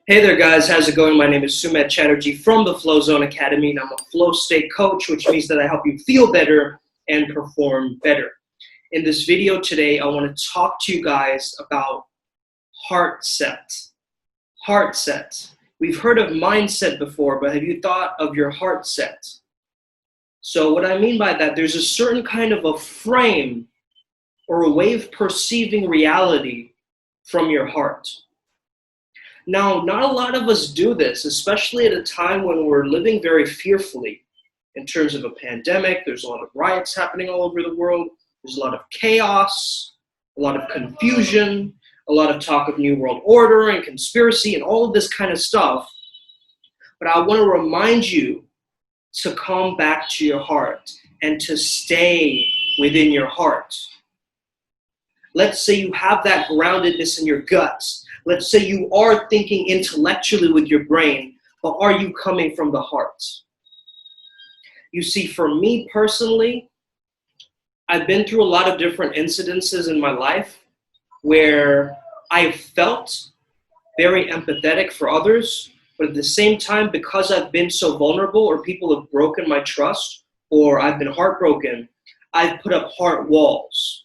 Hey there guys, how's it going? My name is Sumedh Chatterjee from the Flow Zone Academy, and I'm a flow state coach, which means that I help you feel better and perform better. In this video today, I want to talk to you guys about HEARTSET. HEARTSET. We've heard of mindset before, but have you thought of your heart set? So what I mean by that, there's a certain kind of a frame or a way of perceiving reality from your heart. Now, not a lot of us do this, especially at a time when we're living very fearfully in terms of a pandemic. There's a lot of riots happening all over the world. There's a lot of chaos, a lot of confusion, a lot of talk of New World Order and conspiracy and all of this kind of stuff. But I want to remind you to come back to your heart and to stay within your heart. Let's say you have that groundedness in your guts. Let's say you are thinking intellectually with your brain, but are you coming from the heart? You see, for me personally, I've been through a lot of different incidences in my life where I've felt very empathetic for others, but at the same time, because I've been so vulnerable or people have broken my trust or I've been heartbroken, I've put up heart walls.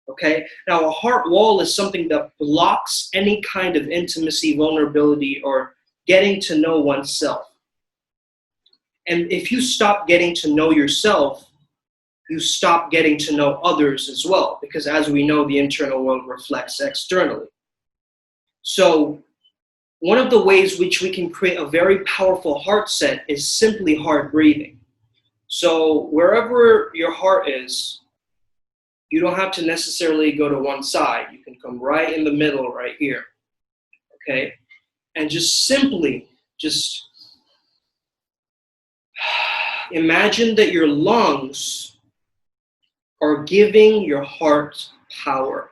Okay, now a heart wall is something that blocks any kind of intimacy, vulnerability, or getting to know oneself. And if you stop getting to know yourself, you stop getting to know others as well, because as we know, the internal world reflects externally. So one of the ways which we can create a very powerful heart set is simply heart breathing. So wherever your heart is, you don't have to necessarily go to one side. You can come right in the middle right here, okay? And just simply, imagine that your lungs are giving your heart power.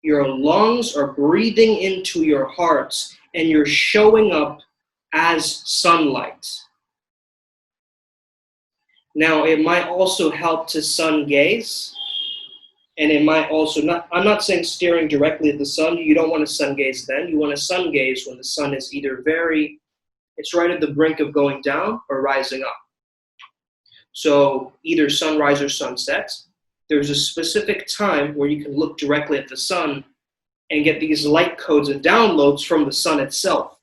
Your lungs are breathing into your hearts and you're showing up as sunlight. Now, it might also help to sun gaze. And it might also I'm not saying staring directly at the sun. You don't want to sun gaze then. You want to sun gaze when the sun is either it's right at the brink of going down or rising up. So either sunrise or sunset. There's a specific time where you can look directly at the sun and get these light codes and downloads from the sun itself.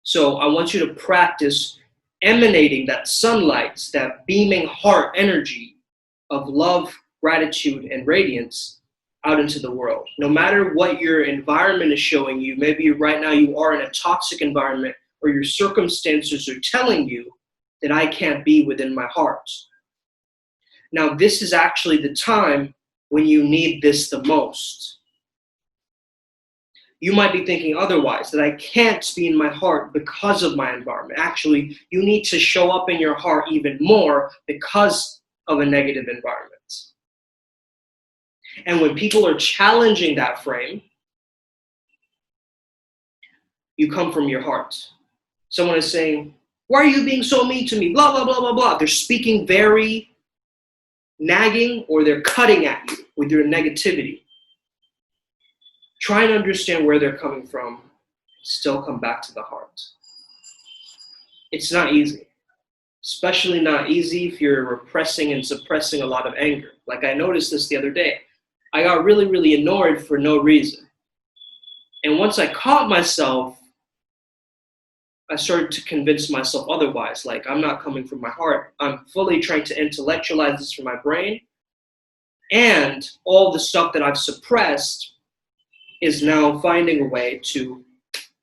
So I want you to practice emanating that sunlight, that beaming heart energy of love, gratitude, and radiance out into the world. No matter what your environment is showing you, maybe right now you are in a toxic environment or your circumstances are telling you that I can't be within my heart. Now, this is actually the time when you need this the most. You might be thinking otherwise, that I can't be in my heart because of my environment. Actually, you need to show up in your heart even more because of a negative environment. And when people are challenging that frame, you come from your heart. Someone is saying, why are you being so mean to me? Blah, blah, blah, blah, blah. They're speaking very nagging or they're cutting at you with your negativity. Try and understand where they're coming from. Still come back to the heart. It's not easy. Especially not easy if you're repressing and suppressing a lot of anger. Like I noticed this the other day. I got really, really annoyed for no reason. And once I caught myself, I started to convince myself otherwise. Like, I'm not coming from my heart. I'm fully trying to intellectualize this from my brain. And all the stuff that I've suppressed is now finding a way to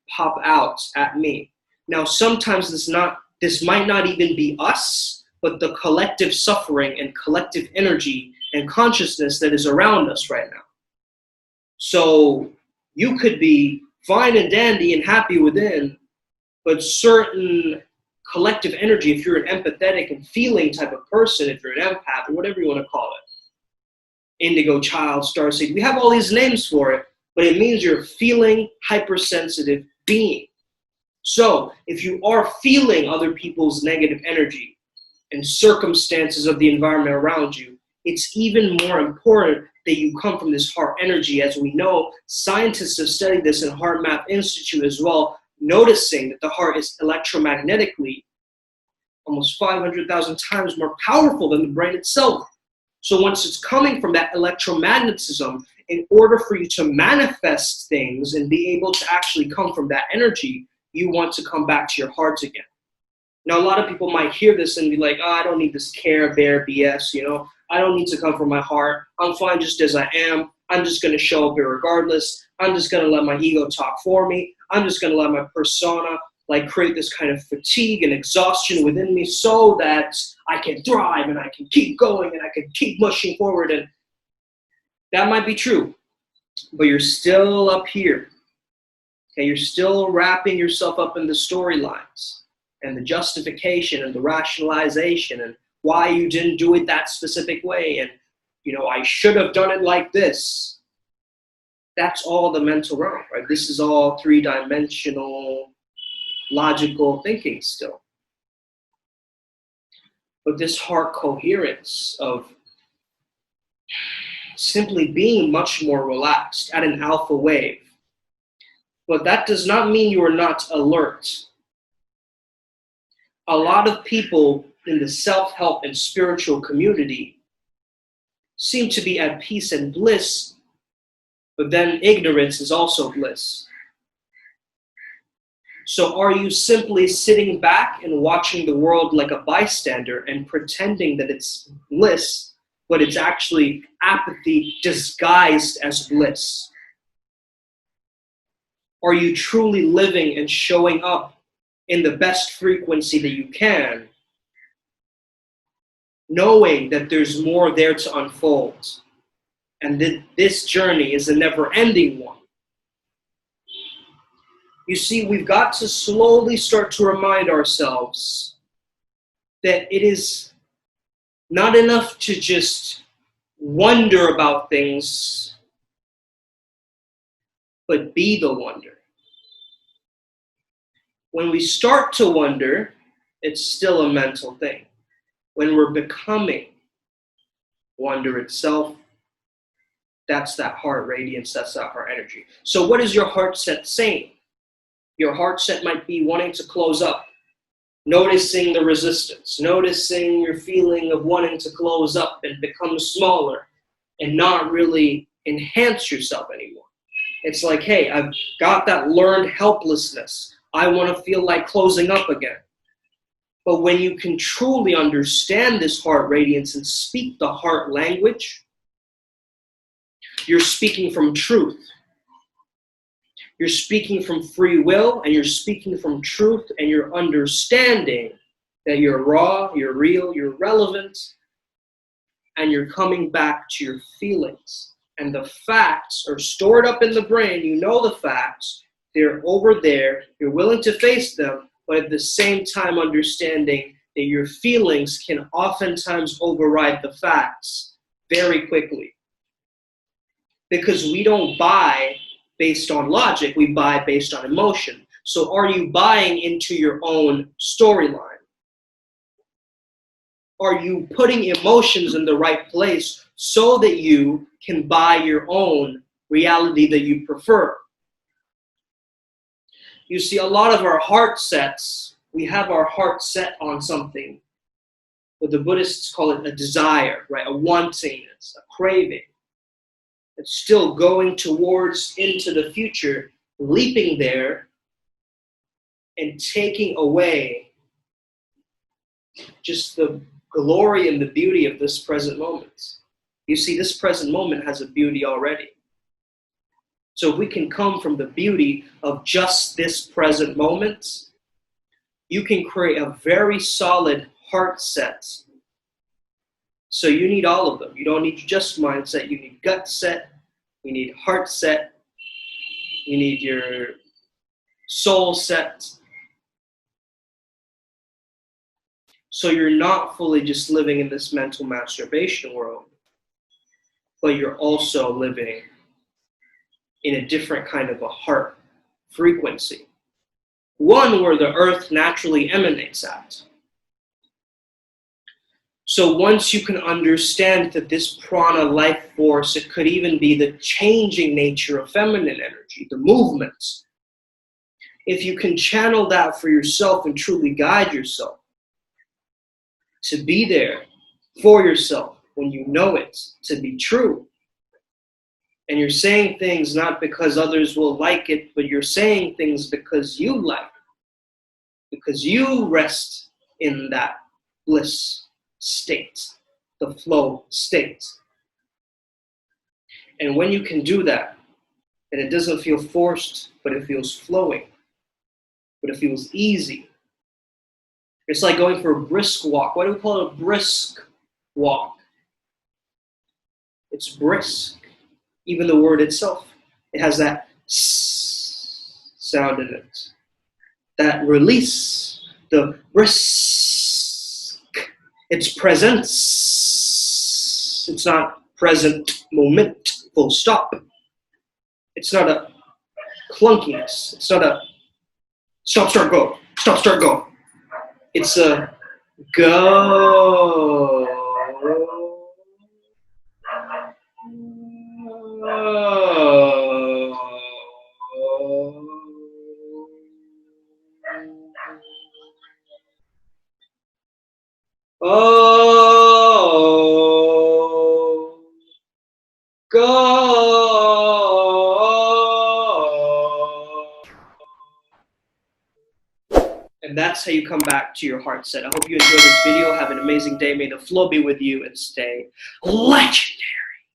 pop out at me. Now, sometimes this might not even be us, but the collective suffering and collective energy and consciousness that is around us right now. So you could be fine and dandy and happy within, but certain collective energy, if you're an empathetic and feeling type of person, if you're an empath or whatever you want to call it, Indigo Child, Starseed, we have all these names for it, but it means you're a feeling, hypersensitive being. So if you are feeling other people's negative energy and circumstances of the environment around you, it's even more important that you come from this heart energy. As we know, scientists have studied this in Heart Math Institute as well. noticing that the heart is electromagnetically almost 500,000 times more powerful than the brain itself. So once it's coming from that electromagnetism, in order for you to manifest things and be able to actually come from that energy, you want to come back to your heart again. Now, a lot of people might hear this and be like, oh, I don't need this Care Bear BS, you know. I don't need to come from my heart. I'm fine just as I am. I'm just going to show up here regardless. I'm just going to let my ego talk for me. I'm just going to let my persona like create this kind of fatigue and exhaustion within me so that I can thrive and I can keep going and I can keep pushing forward. And that might be true, but you're still up here. Okay, you're still wrapping yourself up in the storylines and the justification and the rationalization and why you didn't do it that specific way. And, you know, I should have done it like this. That's all the mental realm, right? This is all three-dimensional, logical thinking still. But this heart coherence of simply being much more relaxed at an alpha wave. But that does not mean you are not alert. A lot of people in the self-help and spiritual community seem to be at peace and bliss, but then ignorance is also bliss. So are you simply sitting back and watching the world like a bystander and pretending that it's bliss, but it's actually apathy disguised as bliss? Are you truly living and showing up in the best frequency that you can, knowing that there's more there to unfold, and that this journey is a never-ending one? You see, we've got to slowly start to remind ourselves that it is not enough to just wonder about things, but be the wonder. When we start to wonder, it's still a mental thing. When we're becoming wonder itself, that's that heart radiance, that's that heart energy. So what is your heart set saying? Your heart set might be wanting to close up, noticing the resistance, noticing your feeling of wanting to close up and become smaller and not really enhance yourself anymore. It's like, hey, I've got that learned helplessness. I want to feel like closing up again. But when you can truly understand this heart radiance and speak the heart language, you're speaking from truth. You're speaking from free will, and you're speaking from truth, and you're understanding that you're raw, you're real, you're relevant, and you're coming back to your feelings. And the facts are stored up in the brain. You know the facts. They're over there. You're willing to face them, but at the same time understanding that your feelings can oftentimes override the facts very quickly. Because we don't buy based on logic, we buy based on emotion. So are you buying into your own storyline? Are you putting emotions in the right place so that you can buy your own reality that you prefer? You see, a lot of our heart sets, we have our heart set on something, but the Buddhists call it a desire, right? A wantingness, a craving. It's still going towards into the future, leaping there and taking away just the glory and the beauty of this present moment. You see, this present moment has a beauty already. So if we can come from the beauty of just this present moment, you can create a very solid heart set. So you need all of them. You don't need just mindset. You need gut set. You need heart set. You need your soul set. So you're not fully just living in this mental masturbation world, but you're also living in a different kind of a heart frequency. One where the earth naturally emanates at. So once you can understand that this prana life force, it could even be the changing nature of feminine energy, the movements. if you can channel that for yourself and truly guide yourself to be there for yourself when you know it to be true, and you're saying things not because others will like it, but you're saying things because you like it, because you rest in that bliss state, the flow state. And when you can do that, and it doesn't feel forced, but it feels flowing, but it feels easy. It's like going for a brisk walk. Why do we call it a brisk walk? It's brisk. Even the word itself, it has that s sound in it. That release, the brisk. It's presence. It's not present moment, full stop. It's not a clunkiness. It's not a stop, start, go. Stop, start, go. It's a go. Oh, go. And that's how you come back to your heart set. I hope you enjoyed this video. Have an amazing day. May the flow be with you and stay legendary.